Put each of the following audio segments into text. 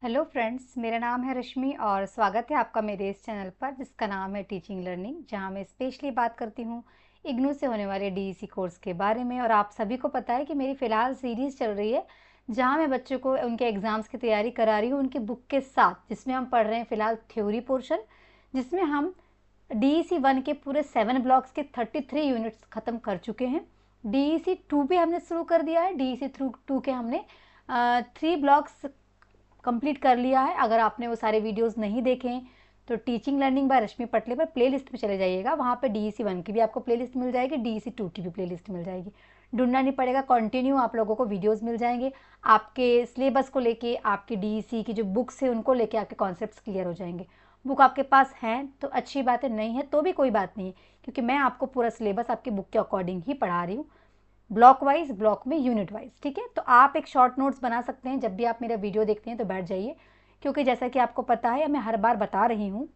Hello friends, मेरा नाम है रश्मि और स्वागत है आपका मेरे इस चैनल पर जिसका नाम है टीचिंग लर्निंग, जहां मैं स्पेशली बात करती हूं इग्नू से होने वाले डीईसी कोर्स के बारे में। और आप सभी को पता है कि मेरी फ़िलहाल सीरीज़ चल रही है जहां मैं बच्चों को उनके एग्ज़ाम्स की तैयारी करा रही हूँ उनकी बुक के साथ, जिसमें हम पढ़ रहे हैं फ़िलहाल थ्योरी पोर्शन, जिसमें हम डीईसी 1 के पूरे 7 ब्लॉक्स के 33 यूनिट्स ख़त्म कर चुके हैं। डीईसी 2 भी हमने शुरू कर दिया है। डीईसी 2 के हमने 3 ब्लॉक्स कंप्लीट कर लिया है। अगर आपने वो सारे वीडियोस नहीं देखे हैं तो टीचिंग लर्निंग बाय रश्मि पटले पर प्लेलिस्ट पे चले जाइएगा। वहाँ पे डीईसी 1 की भी आपको प्लेलिस्ट मिल जाएगी, डीईसी 2 की भी प्लेलिस्ट मिल जाएगी। ढूंढना नहीं पड़ेगा, कंटिन्यू आप लोगों को वीडियोस मिल जाएंगे। आपके सिलेबस को लेके, आपके डीईसी की जो बुक्स है उनको लेके आपके कॉन्सेप्ट्स क्लियर हो जाएंगे। बुक आपके पास हैं तो अच्छी बात है, नहीं है तो भी कोई बात नहीं है, क्योंकि मैं आपको पूरा सिलेबस आपकी बुक के अकॉर्डिंग ही पढ़ा रही हूँ, ब्लॉक वाइज, ब्लॉक में यूनिट वाइज। ठीक है, तो आप एक शॉर्ट नोट्स बना सकते हैं जब भी आप मेरा वीडियो देखते हैं तो बैठ जाइए, क्योंकि जैसा कि आपको पता है, मैं हर बार बता रही हूँ,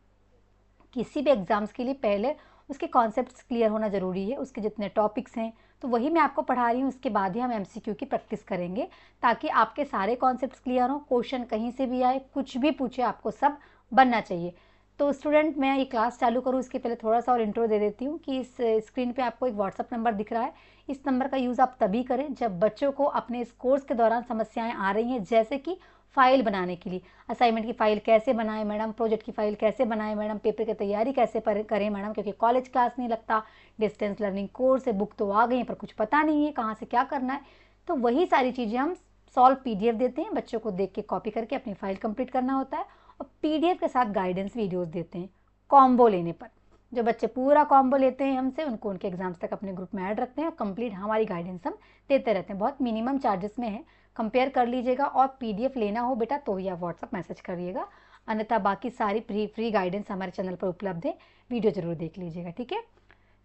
किसी भी एग्जाम्स के लिए पहले उसके कॉन्सेप्ट्स क्लियर होना ज़रूरी है, उसके जितने टॉपिक्स हैं तो वही मैं आपको पढ़ा रही हूँ। उसके बाद ही हम एमसीक्यू की प्रैक्टिस करेंगे ताकि आपके सारे कॉन्सेप्ट्स क्लियर हों, क्वेश्चन कहीं से भी आए, कुछ भी पूछे, आपको सब बनना चाहिए। तो स्टूडेंट, मैं ये क्लास चालू करूँ इसके पहले थोड़ा सा और इंट्रो दे देती हूँ कि इस स्क्रीन पे आपको एक व्हाट्सअप नंबर दिख रहा है। इस नंबर का यूज़ आप तभी करें जब बच्चों को अपने इस कोर्स के दौरान समस्याएं आ रही हैं, जैसे कि फाइल बनाने के लिए, असाइनमेंट की फ़ाइल कैसे बनाएं मैडम, प्रोजेक्ट की फ़ाइल कैसे बनाएं मैडम, पेपर की तैयारी कैसे करें मैडम, क्योंकि कॉलेज क्लास नहीं लगता, डिस्टेंस लर्निंग कोर्स है, बुक तो आ गई है पर कुछ पता नहीं है कहाँ से क्या करना है। तो वही सारी चीज़ें हम सॉल्व पीडीएफ देते हैं, बच्चों को देख के कॉपी करके अपनी फ़ाइल कंप्लीट करना होता है, और पीडीएफ के साथ गाइडेंस वीडियोज़ देते हैं कॉम्बो लेने पर। जो बच्चे पूरा कॉम्बो लेते हैं हमसे, उनको उनके एग्जाम्स तक अपने ग्रुप में ऐड रखते हैं, कंप्लीट हमारी गाइडेंस हम देते रहते हैं। बहुत मिनिमम चार्जेस में है, कंपेयर कर लीजिएगा। और पीडीएफ लेना हो बेटा तो ही आप व्हाट्सअप मैसेज करिएगा, अन्यथा बाकी सारी फ्री गाइडेंस हमारे चैनल पर उपलब्ध है, वीडियो जरूर देख लीजिएगा। ठीक है,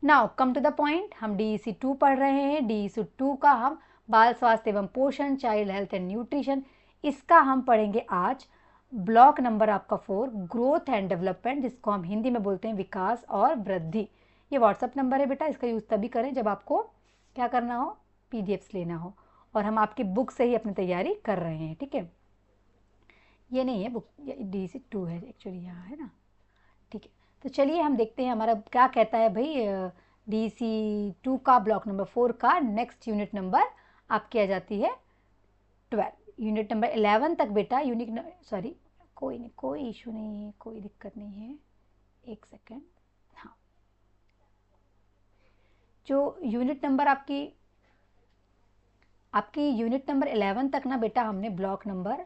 now come to the point, हम डीईसी 2 पढ़ रहे हैं। डीईसी 2 का हम बाल स्वास्थ्य एवं पोषण, चाइल्ड हेल्थ एंड न्यूट्रिशन, इसका हम पढ़ेंगे आज। ब्लॉक नंबर आपका 4, ग्रोथ एंड डेवलपमेंट, जिसको हम हिंदी में बोलते हैं विकास और वृद्धि। ये व्हाट्सअप नंबर है बेटा, इसका यूज़ तभी करें जब आपको क्या करना हो, पीडीएफ्स लेना हो, और हम आपकी बुक से ही अपनी तैयारी कर रहे हैं। ठीक है, ये नहीं है बुक, ये डीईसी 2 है एक्चुअली, यहाँ है ना। ठीक है, तो चलिए हम देखते हैं हमारा क्या कहता है भाई। डीईसी 2 का ब्लॉक नंबर 4 का नेक्स्ट यूनिट नंबर आपकी आ जाती है 12। यूनिट नंबर 11 तक बेटा, सॉरी, कोई नहीं, कोई इशू नहीं है, कोई दिक्कत नहीं है, एक सेकेंड। हाँ, जो यूनिट नंबर आपकी आपकी यूनिट नंबर 11 तक ना बेटा हमने ब्लॉक नंबर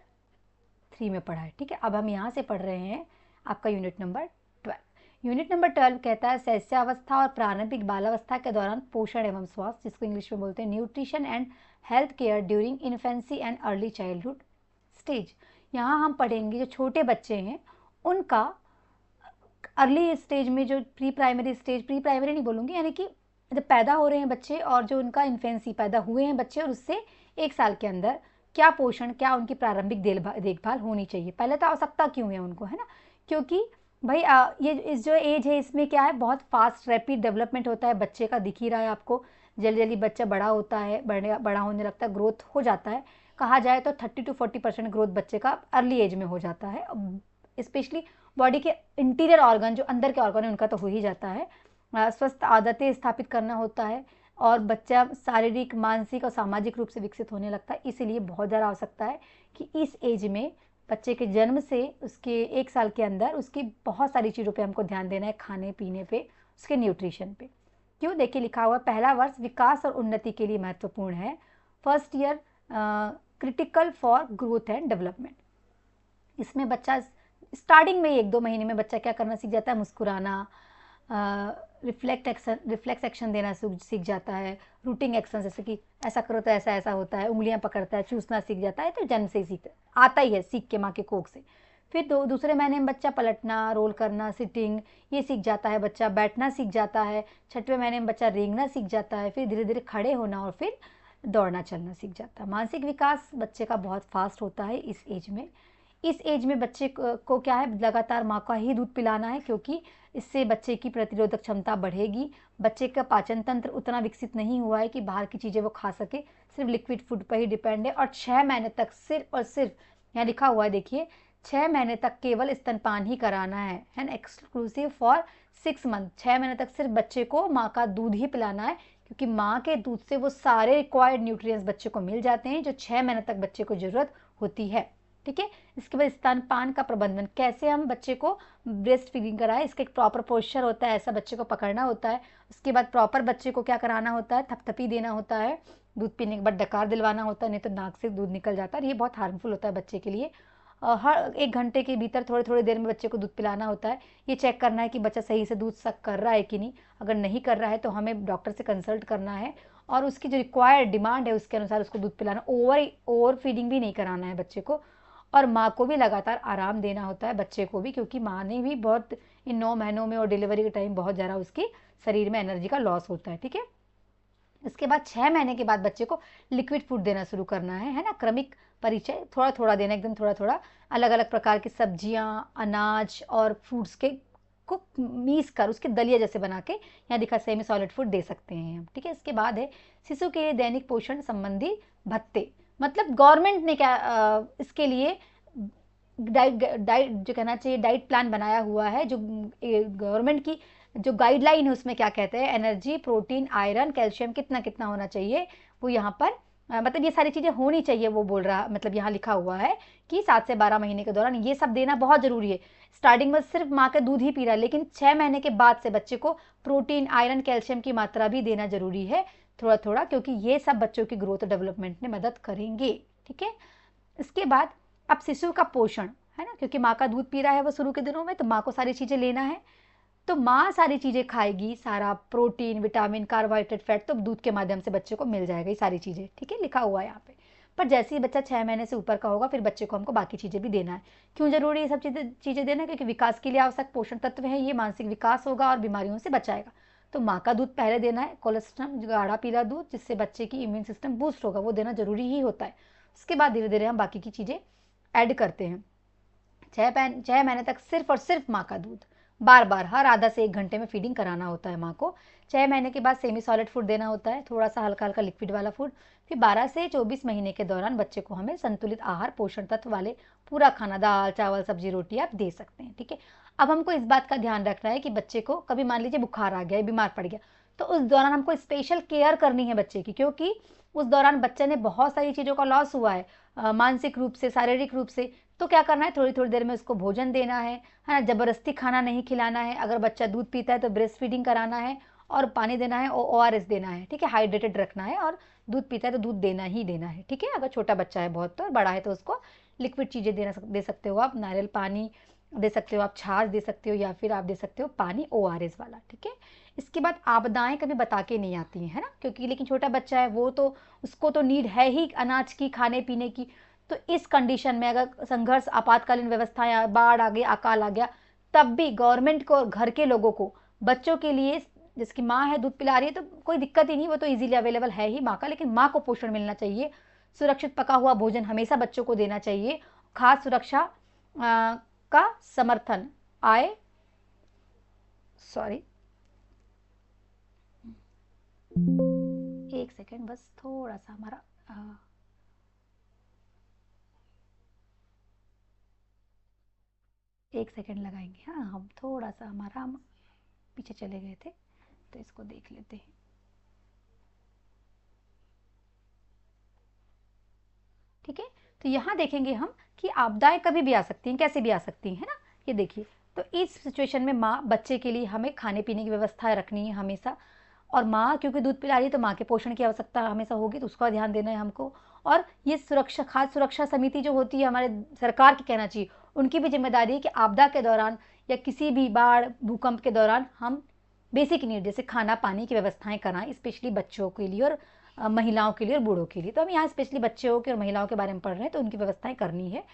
3 में पढ़ा है। ठीक है, अब हम यहाँ से पढ़ रहे हैं आपका यूनिट नंबर 12। यूनिट नंबर 12 कहता है शैशवावस्था और प्रारंभिक बालावस्था के दौरान पोषण एवं स्वास्थ्य, जिसको इंग्लिश में बोलते हैं nutrition and health care during infancy and early childhood stage. यहाँ हम पढ़ेंगे जो छोटे बच्चे हैं उनका अर्ली स्टेज में, जो pre primary stage, pre primary नहीं बोलूँगी, यानी कि जब पैदा हो रहे हैं बच्चे और जो उनका इन्फेंसी, पैदा हुए हैं बच्चे और उससे 1 साल के अंदर क्या पोषण, क्या उनकी प्रारंभिक देखभाल होनी चाहिए। पहले तो आवश्यकता क्यों है उनको, है ना, क्योंकि भाई ये इस जो एज है इसमें क्या है, बहुत फास्ट रैपिड डेवलपमेंट होता है बच्चे का, दिख ही रहा है आपको। जल्दी जल्दी बच्चा बड़ा होता है, बड़ा होने लगता है, ग्रोथ हो जाता है। कहा जाए तो 30 to 40% ग्रोथ बच्चे का अर्ली एज में हो जाता है। स्पेशली बॉडी के इंटीरियर ऑर्गन, जो अंदर के ऑर्गन है, उनका तो हो ही जाता है। स्वस्थ आदतें स्थापित करना होता है और बच्चा शारीरिक, मानसिक और सामाजिक रूप से विकसित होने लगता है। इसीलिए बहुत ज़्यादा आवश्यकता है कि इस एज में बच्चे के जन्म से उसके 1 साल के अंदर उसकी बहुत सारी चीज़ों पे हमको ध्यान देना है, खाने पीने पे, उसके न्यूट्रिशन पे। क्यों, देखिए लिखा हुआ, पहला वर्ष विकास और उन्नति के लिए महत्वपूर्ण है। First year critical for growth and development. इसमें बच्चा स्टार्टिंग में 1-2 महीने में बच्चा क्या करना सीख जाता है, मुस्कुराना, रिफ्लेक्स एक्शन देना सीख जाता है, रूटिंग एक्शन, जैसे कि ऐसा करो तो ऐसा ऐसा होता है, उंगलियां पकड़ता है, चूसना सीख जाता है। तो जन्म से ही सीखता आता ही है, सीख के माँ के कोख से। फिर दूसरे महीने में बच्चा पलटना, रोल करना, सिटिंग, ये सीख जाता है बच्चा, बैठना सीख जाता है। 6वें महीने में बच्चा रेंगना सीख जाता है, फिर धीरे धीरे खड़े होना और फिर दौड़ना चलना सीख जाता है। मानसिक विकास बच्चे का बहुत फास्ट होता है इस एज में। इस एज में बच्चे को क्या है, लगातार माँ का ही दूध पिलाना है, क्योंकि इससे बच्चे की प्रतिरोधक क्षमता बढ़ेगी। बच्चे का पाचन तंत्र उतना विकसित नहीं हुआ है कि बाहर की चीज़ें वो खा सके, सिर्फ लिक्विड फूड पर ही डिपेंड है। और 6 महीने तक सिर्फ और सिर्फ यहाँ लिखा हुआ है, देखिए 6 महीने तक केवल स्तनपान ही कराना है ना, एक्सक्लूसिव फॉर 6 मंथ। 6 महीने तक सिर्फ बच्चे को माँ का दूध ही पिलाना है, क्योंकि माँ के दूध से वो सारे रिक्वायर्ड न्यूट्रिएंट्स बच्चे को मिल जाते हैं जो 6 महीने तक बच्चे को ज़रूरत होती है। ठीक है, इसके बाद स्तनपान का प्रबंधन, कैसे हम बच्चे को ब्रेस्ट फीडिंग कराएं, इसका एक प्रॉपर पोस्चर होता है, ऐसा बच्चे को पकड़ना होता है। उसके बाद प्रॉपर बच्चे को क्या कराना होता है, थपथपी देना होता है, दूध पीने के बाद डकार दिलवाना होता है, नहीं तो नाक से दूध निकल जाता है, ये बहुत हार्मफुल होता है बच्चे के लिए। हर 1 घंटे के भीतर थोड़ी थोड़ी देर में बच्चे को दूध पिलाना होता है। ये चेक करना है कि बच्चा सही से दूध सक कर रहा है कि नहीं। अगर नहीं कर रहा है तो हमें डॉक्टर से कंसल्ट करना है और उसकी जो रिक्वायर्ड डिमांड है उसके अनुसार उसको दूध पिलाना। ओवर फीडिंग भी नहीं कराना है बच्चे को। और माँ को भी लगातार आराम देना होता है बच्चे को भी, क्योंकि माँ ने भी बहुत इन 9 महीनों में और डिलीवरी के टाइम बहुत ज़्यादा उसकी शरीर में एनर्जी का लॉस होता है। ठीक है, इसके बाद 6 महीने के बाद बच्चे को लिक्विड फूड देना शुरू करना है ना, क्रमिक परिचय थोड़ा थोड़ा देना, एकदम थोड़ा थोड़ा, अलग अलग प्रकार की सब्जियां, अनाज और फ्रूट्स के को मीस कर उसके दलिया जैसे बना के, यहाँ दिखा सेमी सॉलिड फूड दे सकते हैं हम। ठीक है, इसके बाद है शिशु के लिए दैनिक पोषण संबंधी भत्ते, मतलब गवर्नमेंट ने क्या इसके लिए डाइट जो कहना चाहिए डाइट प्लान बनाया हुआ है, जो गवर्नमेंट की जो गाइडलाइन है उसमें क्या कहते हैं, एनर्जी, प्रोटीन, आयरन, कैल्शियम कितना कितना होना चाहिए वो यहाँ पर मतलब ये सारी चीज़ें होनी चाहिए वो बोल रहा, मतलब यहाँ लिखा हुआ है कि 7 से 12 महीने के दौरान ये सब देना बहुत ज़रूरी है। स्टार्टिंग में सिर्फ माँ का दूध ही पी रहा है, लेकिन 6 महीने के बाद से बच्चे को प्रोटीन, आयरन, कैल्शियम की मात्रा भी देना जरूरी है थोड़ा थोड़ा, क्योंकि ये सब बच्चों की ग्रोथ डेवलपमेंट में मदद करेंगे। ठीक है, इसके बाद अब शिशु का पोषण है ना, क्योंकि माँ का दूध पी रहा है वो शुरू के दिनों में, तो माँ को सारी चीज़ें लेना है, तो माँ सारी चीज़ें खाएगी, सारा प्रोटीन, विटामिन, कार्बोहाइड्रेट, फैट तो दूध के माध्यम से बच्चे को मिल जाएगा ये सारी चीज़ें। ठीक है, लिखा हुआ है यहाँ पे। पर जैसे ही बच्चा 6 महीने से ऊपर का होगा फिर बच्चे को हमको बाकी चीज़ें भी देना है। क्यों जरूरी है सब चीज़ें देना, क्योंकि विकास के लिए आवश्यक पोषण तत्व है, ये मानसिक विकास होगा और बीमारियों से बचाएगा। तो माँ का दूध पहले देना है, कोलेस्ट्रम गाढ़ा पीला दूध, जिससे बच्चे की इम्यून सिस्टम बूस्ट होगा, वो देना जरूरी ही होता है। उसके बाद धीरे धीरे हम बाकी की चीज़ें ऐड करते हैं। 6 महीने तक सिर्फ और सिर्फ माँ का दूध, बार बार हर आधा से 1 घंटे में फीडिंग कराना होता है माँ को। 6 महीने के बाद सेमी सॉलिड फूड देना होता है, थोड़ा सा हल्का हल्का लिक्विड वाला फूड। फिर 12 से 24 महीने के दौरान बच्चे को हमें संतुलित आहार, पोषण तत्व वाले पूरा खाना, दाल, चावल, सब्जी, रोटी आप दे सकते हैं। ठीक है, अब हमको इस बात का ध्यान रखना है कि बच्चे को कभी मान लीजिए बुखार आ गया, बीमार पड़ गया, तो उस दौरान हमको स्पेशल केयर करनी है बच्चे की, क्योंकि उस दौरान बच्चे ने बहुत सारी चीज़ों का लॉस हुआ है, मानसिक रूप से, शारीरिक रूप से। तो क्या करना है, थोड़ी थोड़ी देर में उसको भोजन देना है ना, जबरदस्ती खाना नहीं खिलाना है। अगर बच्चा दूध पीता है तो ब्रेस्ट फीडिंग कराना है और पानी देना है और ORS देना है। ठीक है, हाइड्रेटेड रखना है, और दूध पीता है तो दूध देना ही देना है। ठीक है, अगर छोटा बच्चा है बहुत तो, और बड़ा है तो उसको लिक्विड चीज़ें दे सकते हो आप, नारियल पानी दे सकते हो आप, छाछ दे सकते हो, या फिर आप दे सकते हो पानी ORS वाला। ठीक है, इसके बाद आपदाएं कभी बता के नहीं आती हैं, है ना, क्योंकि लेकिन छोटा बच्चा है वो तो उसको तो नीड है ही अनाज की, खाने पीने की। तो इस कंडीशन में अगर संघर्ष, आपातकालीन व्यवस्थाएं, बाढ़ आ गई, अकाल आ गया, तब भी गवर्नमेंट को, घर के लोगों को बच्चों के लिए, जिसकी माँ है दूध पिला रही है तो कोई दिक्कत ही नहीं, वो तो इजीली अवेलेबल है ही माँ का, लेकिन माँ को पोषण मिलना चाहिए। सुरक्षित पका हुआ भोजन हमेशा बच्चों को देना चाहिए। खाद्य सुरक्षा का समर्थन आए, सॉरी 1 सेकेंड, बस थोड़ा सा हमारा 1 सेकेंड लगाएंगे। हाँ, हम थोड़ा सा हमारा पीछे चले गए थे, तो इसको देख लेते हैं। ठीक है, तो यहाँ देखेंगे हम कि आपदाएं कभी भी आ सकती हैं, कैसे भी आ सकती हैं, है ना। ये देखिए, तो इस सिचुएशन में माँ, बच्चे के लिए हमें खाने पीने की व्यवस्था रखनी है हमेशा, और माँ क्योंकि दूध पिला रही है तो माँ के पोषण की आवश्यकता हमेशा होगी, तो उसका ध्यान देना है हमको। और ये सुरक्षा, खाद्य सुरक्षा समिति जो होती है हमारे सरकार की, कहना चाहिए उनकी भी जिम्मेदारी है कि आपदा के दौरान या किसी भी बाढ़, भूकंप के दौरान हम बेसिक नीड जैसे खाना पानी की व्यवस्थाएं कराएं, स्पेशली बच्चों के लिए और महिलाओं के लिए और बूढ़ों के लिए। तो हम यहाँ स्पेशली बच्चों के और महिलाओं के बारे में पढ़ रहे हैं, तो उनकी व्यवस्थाएं करनी है।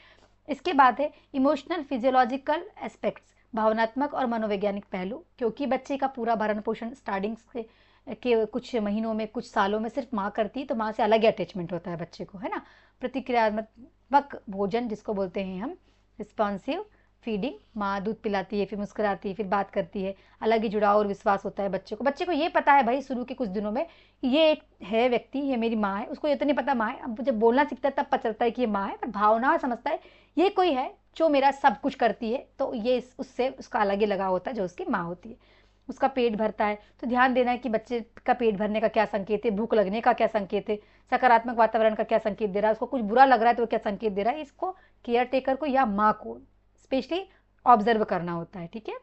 इसके बाद है इमोशनल फिजियोलॉजिकल एस्पेक्ट्स, भावनात्मक और मनोवैज्ञानिक पहलू, क्योंकि बच्चे का पूरा भरण पोषण स्टार्टिंग से के कुछ महीनों में, कुछ सालों में सिर्फ माँ करती है, तो माँ से अलग ही अटैचमेंट होता है बच्चे को, है ना। प्रतिक्रियात्मक भोजन जिसको बोलते हैं हम, रिस्पॉन्सिव फीडिंग, माँ दूध पिलाती है, फिर मुस्कुराती है, फिर बात करती है, अलग ही जुड़ाव और विश्वास होता है बच्चे को ये पता है भाई शुरू के कुछ दिनों में ये एक है व्यक्ति, ये मेरी माँ है। उसको ये तो नहीं पता माँ है, अब जब बोलना सीखता है तब पता चलता है कि ये माँ है, पर भावना समझता है ये कोई है जो मेरा सब कुछ करती है, तो ये उससे उसका अलग ही लगाव होता है जो उसकी माँ होती है। उसका पेट भरता है, तो ध्यान देना है कि बच्चे का पेट भरने का क्या संकेत है, भूख लगने का क्या संकेत है, सकारात्मक वातावरण का क्या संकेत दे रहा है, उसको कुछ बुरा लग रहा है तो वो क्या संकेत दे रहा है, इसको केयर टेकर को या माँ को स्पेशली ऑब्जर्व करना होता है। ठीक है।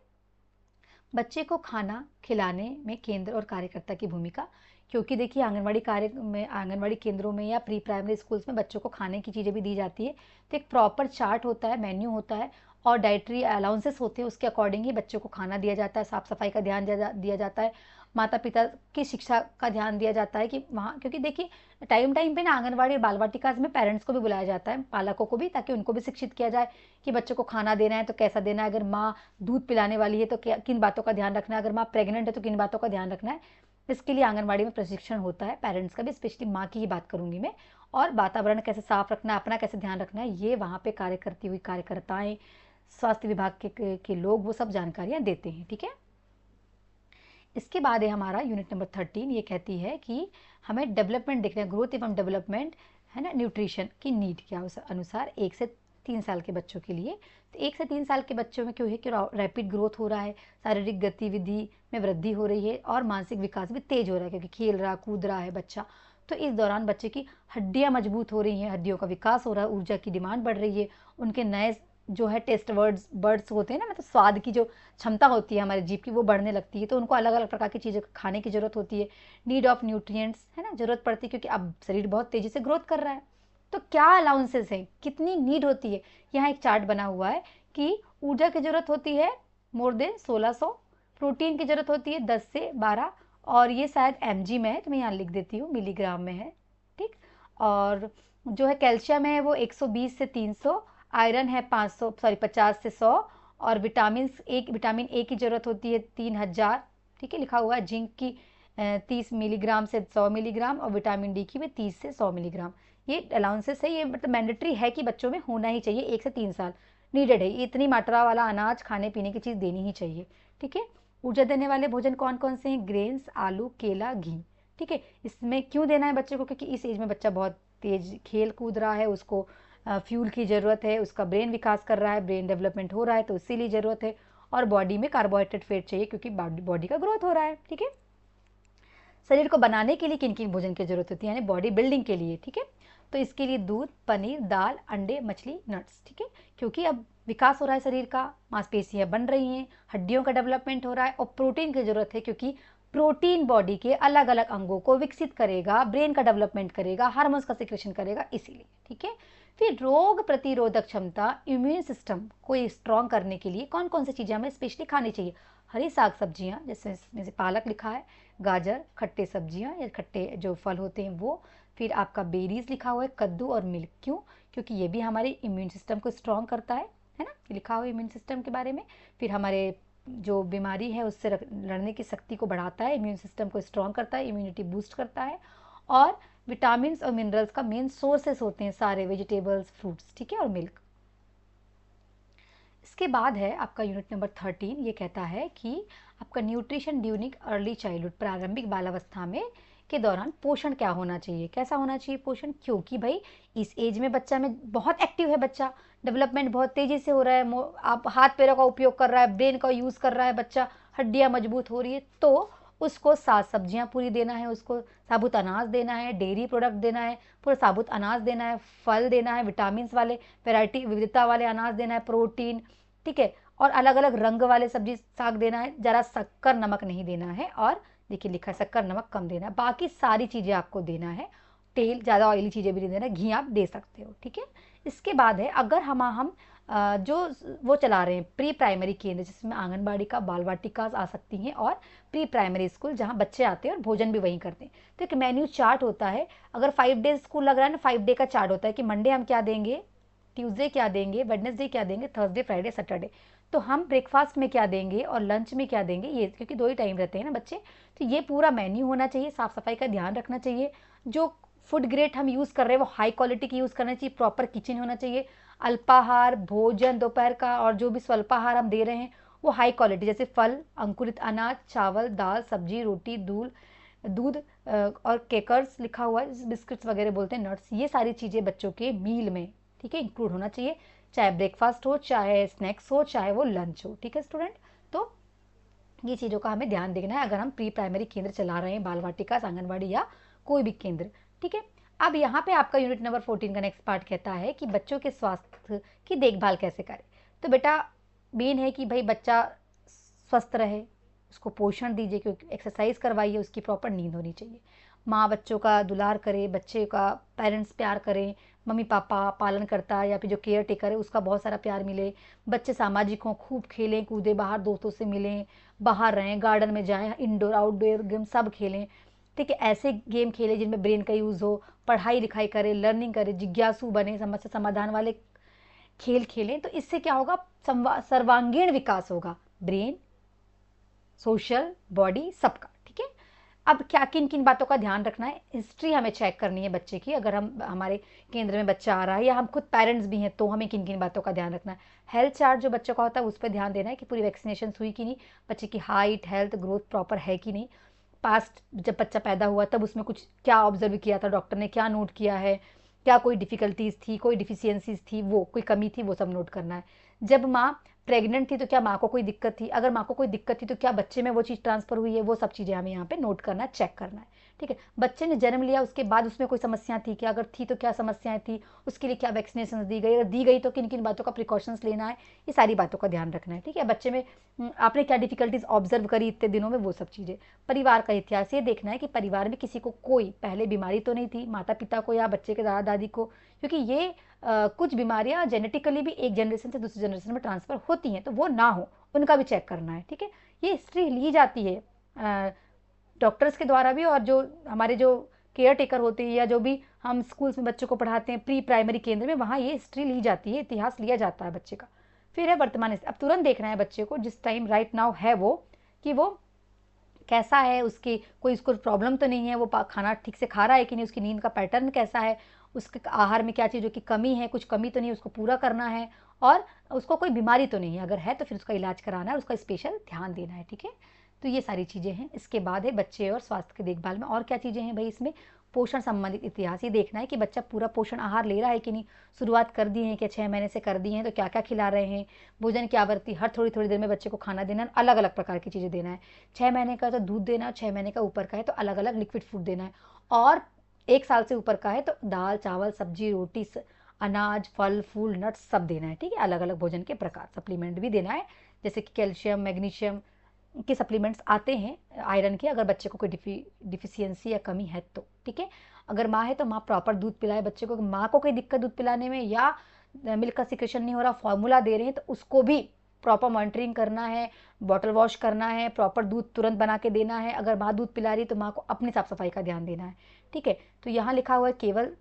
बच्चे को खाना खिलाने में केंद्र और कार्यकर्ता की भूमिका, क्योंकि देखिए आंगनवाड़ी केंद्रों में या प्री प्राइमरी स्कूल्स में बच्चों को खाने की चीज़ें भी दी जाती है, तो एक प्रॉपर चार्ट होता है, मेन्यू होता है और डाइटरी अलाउंसेस होते हैं, उसके अकॉर्डिंग ही बच्चों को खाना दिया जाता है, साफ़ सफाई का ध्यान दिया जाता है, माता पिता की शिक्षा का ध्यान दिया जाता है कि वहाँ, क्योंकि देखिए टाइम टाइम पे ना आंगनवाड़ी और बाल वाटिकाज में पेरेंट्स को भी बुलाया जाता है, पालकों को भी, ताकि उनको भी शिक्षित किया जाए कि बच्चों को खाना देना है तो कैसा देना है, अगर माँ दूध पिलाने वाली है तो किन बातों का ध्यान रखना है, अगर माँ प्रेग्नेंट है तो किन बातों का ध्यान रखना है। इसके लिए आंगनबाड़ी में प्रशिक्षण होता है पेरेंट्स का भी, स्पेशली माँ की ही बात करूंगी मैं। और वातावरण कैसे साफ रखना है, अपना कैसे ध्यान रखना है, ये वहाँ पे कार्य करती हुई कार्यकर्ताएं, स्वास्थ्य विभाग के लोग वो सब जानकारियाँ देते हैं। ठीक है। इसके बाद है हमारा यूनिट नंबर 13, ये कहती है कि हमें डेवलपमेंट देखना है, ग्रोथ एवं डेवलपमेंट है ना, न्यूट्रिशन की नीड के अनुसार 1 से 3 साल के बच्चों के लिए। तो 1 से 3 साल के बच्चों में क्यों है कि रैपिड ग्रोथ हो रहा है, शारीरिक गतिविधि में वृद्धि हो रही है और मानसिक विकास भी तेज हो रहा है, क्योंकि खेल रहा कूद रहा है बच्चा। तो इस दौरान बच्चे की हड्डियां मजबूत हो रही हैं, हड्डियों का विकास हो रहा है, ऊर्जा की डिमांड बढ़ रही है, उनके नए जो है टेस्ट बर्ड्स होते हैं ना, मतलब स्वाद की जो क्षमता होती है हमारे जीभ की वो बढ़ने लगती है, तो उनको अलग अलग प्रकार की चीज़ें खाने की ज़रूरत होती है, नीड ऑफ न्यूट्रिएंट्स है ना ज़रूरत पड़ती है, क्योंकि अब शरीर बहुत तेज़ी से ग्रोथ कर रहा है। तो क्या अलाउंसेस हैं, कितनी नीड होती है, यहाँ एक चार्ट बना हुआ है कि ऊर्जा की ज़रूरत होती है मोर देन 1600, प्रोटीन की ज़रूरत होती है 10 से 12, और ये शायद mg में है तो मैं यहाँ लिख देती हूँ, मिलीग्राम में है। ठीक। और जो है कैल्शियम है वो 120 से 300, आयरन है 50 से 100, और विटामिन ए की ज़रूरत होती है 3000। ठीक है, लिखा हुआ है। जिंक की 30 मिलीग्राम से 100 मिलीग्राम, और विटामिन डी की भी 30 से 100 मिलीग्राम। ये अलाउंसेस है, ये मतलब मैंडेटरी है कि बच्चों में होना ही चाहिए, 1 से 3 साल नीडेड है, इतनी मात्रा वाला अनाज खाने पीने की चीज़ देनी ही चाहिए। ठीक है। ऊर्जा देने वाले भोजन कौन कौन से हैं, ग्रेन्स, आलू, केला, घी। ठीक है। इसमें क्यों देना है बच्चे को, क्योंकि इस एज में बच्चा बहुत तेज खेल कूद रहा है, उसको फ्यूल की ज़रूरत है, उसका ब्रेन विकास कर रहा है, ब्रेन डेवलपमेंट हो रहा है, तो इसीलिए ज़रूरत है। और बॉडी में कार्बोहाइड्रेट फेट चाहिए, क्योंकि बॉडी का ग्रोथ हो रहा है। ठीक है। शरीर को बनाने के लिए किन किन भोजन की जरूरत होती है, यानी बॉडी बिल्डिंग के लिए। ठीक है। तो इसके लिए दूध, पनीर, दाल, अंडे, मछली, नट्स। ठीक है। क्योंकि अब विकास हो रहा है शरीर का, मांसपेशियां बन रही हैं, हड्डियों का डेवलपमेंट हो रहा है, और प्रोटीन की जरूरत है, क्योंकि प्रोटीन बॉडी के अलग अलग अंगों को विकसित करेगा, ब्रेन का डेवलपमेंट करेगा, हार्मोन्स का सिक्रेशन करेगा, इसीलिए। ठीक है। फिर रोग प्रतिरोधक क्षमता, इम्यून सिस्टम को स्ट्रॉन्ग करने के लिए कौन कौन सी चीज़ें हमें स्पेशली खानी चाहिए, हरी साग सब्जियां, जैसे इसमें से पालक लिखा है, गाजर, खट्टे सब्जियां या खट्टे जो फल होते हैं वो, फिर आपका बेरीज लिखा हुआ है, कद्दू और मिल्क। क्यों, क्योंकि ये भी हमारे इम्यून सिस्टम को स्ट्रॉन्ग करता है ना, लिखा हुआ है इम्यून सिस्टम के बारे में। फिर हमारे जो बीमारी है उससे लड़ने की शक्ति को बढ़ाता है, इम्यून सिस्टम को स्ट्रॉन्ग करता है, इम्यूनिटी बूस्ट करता है। और विटामिन और मिनरल्स का मेन सोर्सेस होते हैं सारे वेजिटेबल्स, फ्रूट्स। ठीक है। और मिल्क। इसके बाद है आपका यूनिट नंबर 13, ये कहता है कि आपका न्यूट्रिशन ड्यूरिंग अर्ली चाइल्डहुड, प्रारंभिक बालावस्था में के दौरान पोषण क्या होना चाहिए, कैसा होना चाहिए पोषण, क्योंकि भाई इस एज में बच्चा में बहुत एक्टिव है, बच्चा डेवलपमेंट बहुत तेजी से हो रहा है, आप हाथ पैरों का उपयोग कर रहा है, ब्रेन का यूज़ कर रहा है बच्चा, हड्डियाँ मजबूत हो रही है, तो उसको साग सब्जियाँ पूरी देना है, उसको साबुत अनाज देना है, डेयरी प्रोडक्ट देना है, पूरा साबुत अनाज देना है, फल देना है, विटामिन वाले वैरायटी विविधता वाले अनाज देना है, प्रोटीन। ठीक है। और अलग अलग रंग वाले सब्जी साग देना है, ज़रा शक्कर नमक नहीं देना है, और देखिए लिखा है शक्कर नमक कम देना है, बाकी सारी चीज़ें आपको देना है, तेल ज़्यादा ऑयली चीज़ें भी नहीं देना है, घी आप दे सकते हो। ठीक है। इसके बाद है अगर हम जो वो चला रहे हैं प्री प्राइमरी केंद्र, जिसमें आंगनबाड़ी का बाल वाटिका आ सकती हैं, और प्री प्राइमरी स्कूल जहाँ बच्चे आते हैं और भोजन भी वहीं करते हैं, तो एक मेन्यू चार्ट होता है। अगर 5 डेज स्कूल लग रहा है ना, 5 डे का चार्ट होता है कि मंडे हम क्या देंगे, ट्यूसडे क्या देंगे, वेडनेसडे क्या देंगे, थर्सडे, फ्राइडे, सैटरडे, तो हम ब्रेकफास्ट में क्या देंगे और लंच में क्या देंगे, ये क्योंकि 2 ही टाइम रहते हैं ना बच्चे, तो ये पूरा मेन्यू होना चाहिए, साफ़ सफाई का ध्यान रखना चाहिए, जो फूड ग्रेड हम यूज़ कर रहे हैं वो हाई क्वालिटी की यूज़ करना चाहिए, प्रॉपर किचन होना चाहिए, अल्पाहार भोजन दोपहर का और जो भी स्वल्पाहार हम दे रहे हैं वो हाई क्वालिटी, जैसे फल, अंकुरित अनाज, चावल, दाल, सब्जी, रोटी, दूध दूध और केकर्स लिखा हुआ है, बिस्किट्स वगैरह बोलते हैं, नट्स, ये सारी चीज़ें बच्चों के मील में, ठीक है, इंक्लूड होना चाहिए, चाहे ब्रेकफास्ट हो, चाहे स्नैक्स हो, चाहे वो लंच हो, ठीक है स्टूडेंट। तो ये चीज़ों का हमें ध्यान देखना है अगर हम प्री प्राइमरी केंद्र चला रहे हैं, बाल वाटिका, आंगनबाड़ी या कोई भी केंद्र, ठीक है। अब यहाँ पे आपका यूनिट नंबर 14 का नेक्स्ट पार्ट कहता है कि बच्चों के स्वास्थ्य की देखभाल कैसे करें। तो बेटा मेन है कि भाई बच्चा स्वस्थ रहे, उसको पोषण दीजिए, क्योंकि एक्सरसाइज करवाइए, उसकी प्रॉपर नींद होनी चाहिए, माँ बच्चों का दुलार करे, बच्चे का पेरेंट्स प्यार करें, मम्मी पापा पालन करता या फिर जो केयर टेकर है उसका बहुत सारा प्यार मिले, बच्चे सामाजिक हों, खूब खेलें कूदें, बाहर दोस्तों से मिलें, बाहर रहें, गार्डन में जाएं, इंडोर आउटडोर गेम सब खेलें, ठीक है, ऐसे गेम खेलें जिनमें ब्रेन का यूज़ हो, पढ़ाई लिखाई करें, लर्निंग करें, जिज्ञासु बने, समस्या समाधान वाले खेल खेलें। तो इससे क्या होगा, सर्वांगीण विकास होगा, ब्रेन, सोशल, बॉडी, सबका, ठीक है। अब क्या किन किन बातों का ध्यान रखना है, हिस्ट्री हमें चेक करनी है बच्चे की, अगर हम हमारे केंद्र में बच्चा आ रहा है या हम खुद पेरेंट्स भी हैं तो हमें किन किन बातों का ध्यान रखना है। हेल्थ चार्ट जो बच्चों का होता है उस पर ध्यान देना है कि पूरी वैक्सीनेशन हुई कि नहीं, बच्चे की हाइट हेल्थ ग्रोथ प्रॉपर है कि नहीं, पास्ट जब बच्चा पैदा हुआ तब उसमें कुछ क्या ऑब्जर्व किया था, डॉक्टर ने क्या नोट किया है, क्या कोई डिफ़िकल्टीज़ थी, कोई डिफिशियंसीज थी, वो कोई कमी थी, वो सब नोट करना है। जब माँ प्रेग्नेंट थी तो क्या माँ को कोई दिक्कत थी, अगर माँ को कोई दिक्कत थी तो क्या बच्चे में वो चीज़ ट्रांसफर हुई है, वो सब चीज़ें हमें यहाँ पे नोट करना है, चेक करना है, ठीक है। बच्चे ने जन्म लिया उसके बाद उसमें कोई समस्या थी क्या, अगर थी तो क्या समस्याएं थी, उसके लिए क्या वैक्सीनेशन दी गई, अगर दी गई तो किन किन बातों का प्रिकॉशंस लेना है, ये सारी बातों का ध्यान रखना है, ठीक है। बच्चे में आपने क्या डिफिकल्टीज ऑब्जर्व करी इतने दिनों में, वो सब चीज़ें। परिवार का इतिहास, ये देखना है कि परिवार में किसी को कोई पहले बीमारी तो नहीं थी, माता पिता को या बच्चे के दादा दादी को, क्योंकि ये कुछ बीमारियां जेनेटिकली भी एक जनरेशन से दूसरी जनरेशन में ट्रांसफर होती हैं, तो वो ना हो, उनका भी चेक करना है, ठीक है। ये हिस्ट्री ली जाती है डॉक्टर्स के द्वारा भी, और जो हमारे जो केयर टेकर होते हैं या जो भी हम स्कूल्स में बच्चों को पढ़ाते हैं प्री प्राइमरी केंद्र में, वहाँ ये हिस्ट्री ली जाती है, इतिहास लिया जाता है बच्चे का। फिर है वर्तमान स्थिति, अब तुरंत देखना है बच्चे को जिस टाइम राइट नाउ है वो, कि वो कैसा है, उसकी कोई उसको प्रॉब्लम तो नहीं है, वो खाना ठीक से खा रहा है कि नहीं, उसकी नींद का पैटर्न कैसा है, उसके आहार में क्या चीज़ों की कमी है, कुछ कमी तो नहीं, उसको पूरा करना है, और उसको कोई बीमारी तो नहीं है, अगर है तो फिर उसका इलाज कराना है, उसका स्पेशल ध्यान देना है, ठीक है। तो ये सारी चीज़ें हैं। इसके बाद है बच्चे और स्वास्थ्य की देखभाल में और क्या चीज़ें हैं भाई, इसमें पोषण संबंधित इतिहास, ये देखना है कि बच्चा पूरा पोषण आहार ले रहा है कि नहीं, शुरुआत कर दी है कि 6 महीने से कर दी हैं तो क्या क्या खिला रहे हैं, भोजन की आवृत्ति, हर थोड़ी थोड़ी देर में बच्चे को खाना देना, अलग अलग प्रकार की चीज़ें देना है, 6 महीने का तो दूध देना है, 6 महीने का ऊपर का है तो अलग अलग लिक्विड फूड देना है, और 1 साल से ऊपर का है तो दाल चावल सब्जी रोटी अनाज फल फूल नट्स सब देना है, ठीक है, अलग अलग भोजन के प्रकार, सप्लीमेंट भी देना है, जैसे कि कैल्शियम मैग्नीशियम के सप्लीमेंट्स आते हैं, आयरन के, अगर बच्चे को कोई डिफिशियंसी या कमी है तो, ठीक है। अगर माँ है तो माँ प्रॉपर दूध पिलाए बच्चे को, माँ को कोई दिक्कत दूध पिलाने में या मिल्क का सिक्रेशन नहीं हो रहा, फॉर्मूला दे रहे हैं तो उसको भी प्रॉपर मॉनिटरिंग करना है, बॉटल वॉश करना है, प्रॉपर दूध तुरंत बना के देना है, अगर माँ दूध पिला रही है तो माँ को अपनी साफ सफाई का ध्यान देना है, ठीक है। तो यहाँ लिखा हुआ है केवल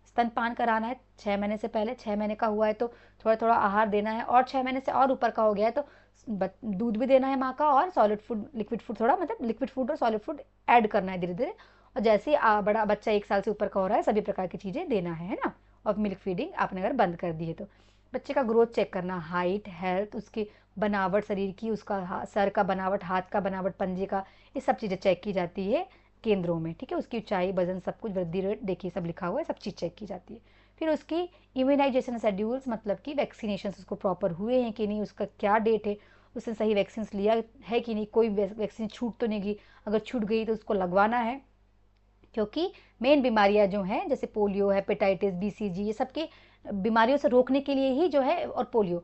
स्तनपान कराना है 6 महीने से पहले, 6 महीने का हुआ है तो थोड़ा थोड़ा आहार देना है, और 6 महीने से और ऊपर का हो गया है तो दूध भी देना है माँ का, और सॉलिड फूड लिक्विड फूड, थोड़ा मतलब लिक्विड फूड और सॉलिड फूड ऐड करना है धीरे धीरे, और जैसे ही बड़ा बच्चा 1 साल से ऊपर का हो रहा है सभी प्रकार की चीज़ें देना है ना। और मिल्क फीडिंग आपने अगर बंद कर दी है तो बच्चे का ग्रोथ चेक करना, हाइट हेल्थ, उसकी बनावट शरीर की, उसका सर का बनावट, हाथ का बनावट, पंजे का, ये सब चीज़ें चेक की जाती है केंद्रों में, ठीक है। उसकी ऊंचाई वजन सब कुछ, वृद्धि रेट देखिए सब लिखा हुआ है, सब चीज़ चेक की जाती है। फिर उसकी इम्यूनाइजेशन शेड्यूल्स, मतलब कि वैक्सीनेशन उसको प्रॉपर हुए हैं कि नहीं, उसका क्या डेट है, उसने सही वैक्सीन लिया है कि नहीं, कोई वैक्सीन छूट तो नहीं गई, अगर छूट गई तो उसको लगवाना है, क्योंकि मेन बीमारियां जो हैं जैसे पोलियो, हेपेटाइटिस, बीसीजी, ये सब की बीमारियों से रोकने के लिए ही जो है, और पोलियो,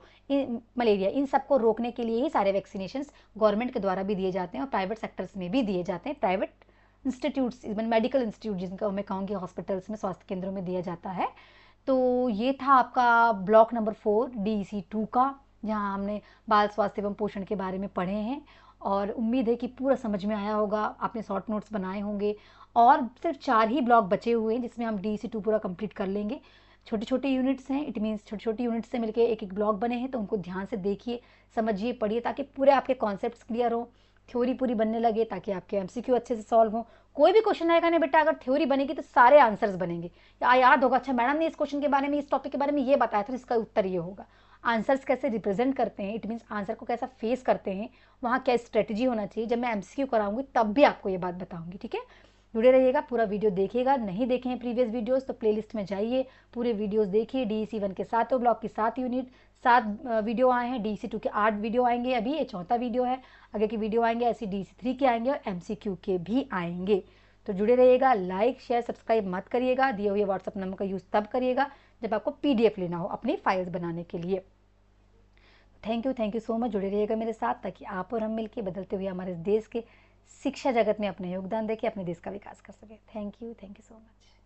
मलेरिया, इन सबको रोकने के लिए ही सारे वैक्सीनेशंस गवर्नमेंट के द्वारा भी दिए जाते हैं और प्राइवेट सेक्टर्स में भी दिए जाते हैं, private institutes, even medical institute जिनका मैं कहूँगी हॉस्पिटल्स में, स्वास्थ्य केंद्रों में दिया जाता है। तो ये था आपका ब्लॉक नंबर 4 DEC 2 का, जहाँ हमने बाल स्वास्थ्य एवं पोषण के बारे में पढ़े हैं, और उम्मीद है कि पूरा समझ में आया होगा, आपने शॉर्ट नोट्स बनाए होंगे, और सिर्फ 4 ही ब्लॉक बचे हुए हैं जिसमें हम DEC 2 पूरा कंप्लीट कर लेंगे। छोटे छोटे यूनिट्स हैं, इट मीन्स छोटे छोटे यूनिट्स से मिलकर एक एक ब्लॉक बने हैं, तो उनको ध्यान से देखिए, समझिए, पढ़िए, ताकि पूरे आपके कॉन्सेप्ट्स क्लियर हो, थ्योरी पूरी बनने लगे, ताकि आपके MCQ अच्छे से सॉल्व हो, कोई भी क्वेश्चन आएगा ना बेटा, अगर थ्योरी बनेगी तो सारे आंसर्स बनेंगे, या याद होगा अच्छा मैडम ने इस क्वेश्चन के बारे में, इस टॉपिक के बारे में ये बताया था, इसका उत्तर ये होगा। आंसर्स कैसे रिप्रेजेंट करते हैं, इट मीन्स आंसर को कैसा फेस करते हैं, वहाँ क्या स्ट्रेटजी होना चाहिए, जब मैं एमसीक्यू कराऊंगी तब भी आपको ये बात बताऊंगी, ठीक है। जुड़े रहिएगा, पूरा वीडियो देखिएगा। नहीं देखे हैं प्रीवियस वीडियोस तो प्लेलिस्ट में जाइए, पूरे वीडियोस देखिए। DEC 1 के 7 ब्लॉक की 7 यूनिट 7 वीडियो आए हैं, DEC 2 के 8 वीडियो आएंगे, अभी ये चौथा वीडियो है, आगे की वीडियो आएंगे, ऐसे DEC 3 के आएंगे और MCQ के भी आएंगे। तो जुड़े रहिएगा, लाइक शेयर सब्सक्राइब मत करिएगा, दिए हुए व्हाट्सअप नंबर का यूज़ तब करिएगा जब आपको PDF लेना हो अपनी फाइल्स बनाने के लिए। Thank you so much. जुड़े रहिएगा मेरे साथ, ताकि आप और हम मिलकर बदलते हुए हमारे देश के शिक्षा जगत में अपना योगदान देके अपने देश का विकास कर सके। Thank you so much.